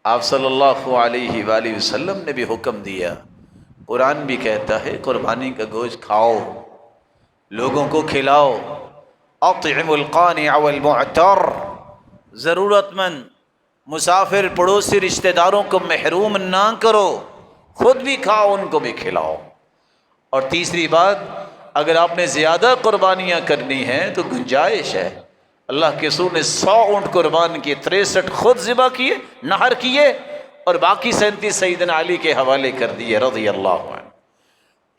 آپ صلی اللہ علیہ وآلہ وسلم نے بھی حکم دیا، قرآن بھی کہتا ہے قربانی کا گوشت کھاؤ، لوگوں کو کھلاؤ۔ اطعم القانع والمعتر، ضرورت مند مسافر پڑوسی رشتہ داروں کو محروم نہ کرو، خود بھی کھاؤ ان کو بھی کھلاؤ۔ اور تیسری بات، اگر آپ نے زیادہ قربانیاں کرنی ہیں تو گنجائش ہے۔ اللہ کے رسول نے 100 اونٹ قربان کیے، 63 خود ذبح کیے، نحر کیے، اور باقی 37 سیدنا علی کے حوالے کر دیے رضی اللہ عنہ۔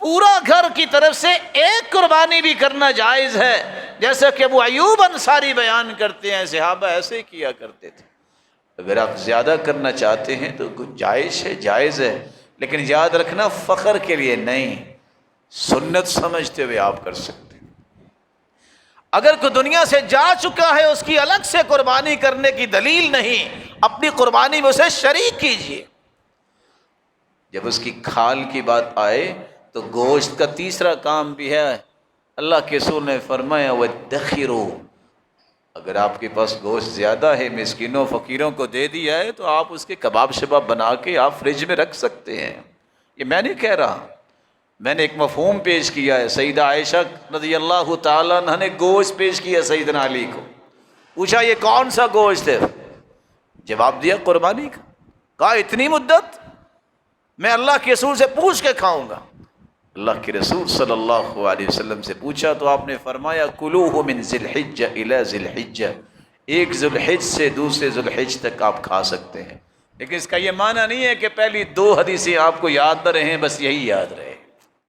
پورا گھر کی طرف سے ایک قربانی بھی کرنا جائز ہے، جیسا کہ ابو ایوب انصاری بیان کرتے ہیں صحابہ ایسے کیا کرتے تھے۔ اگر آپ زیادہ کرنا چاہتے ہیں تو گنجائش ہے، جائز ہے، لیکن یاد رکھنا فخر کے لیے نہیں، سنت سمجھتے ہوئے آپ کر سکتے ہیں۔ اگر کوئی دنیا سے جا چکا ہے اس کی الگ سے قربانی کرنے کی دلیل نہیں، اپنی قربانی میں اسے شریک کیجیے۔ جب اس کی کھال کی بات آئے تو گوشت کا تیسرا کام بھی ہے۔ اللہ کے رسول نے فرمایا وَادَّخِرُوا، اگر آپ کے پاس گوشت زیادہ ہے، مسکینوں فقیروں کو دے دیا ہے، تو آپ اس کے کباب شباب بنا کے آپ فریج میں رکھ سکتے ہیں۔ یہ میں نہیں کہہ رہا، میں نے ایک مفہوم پیش کیا ہے۔ سیدہ عائشہ رضی اللہ تعالیٰ عنہ نے گوشت پیش کیا سیدنا علی کو، پوچھا یہ کون سا گوشت ہے؟ جواب دیا قربانی کا۔ کہا اتنی مدت؟ میں اللہ کے رسول سے پوچھ کے کھاؤں گا۔ اللہ کے رسول صلی اللہ علیہ وسلم سے پوچھا تو آپ نے فرمایا کلوہ من ذی الحجہ الی ذی الحجہ، ایک ذی الحج سے دوسرے ذی الحج تک آپ کھا سکتے ہیں، لیکن اس کا یہ معنی نہیں ہے کہ پہلی 2 حدیثیں آپ کو یاد نہ رہیں بس یہی یاد رہے۔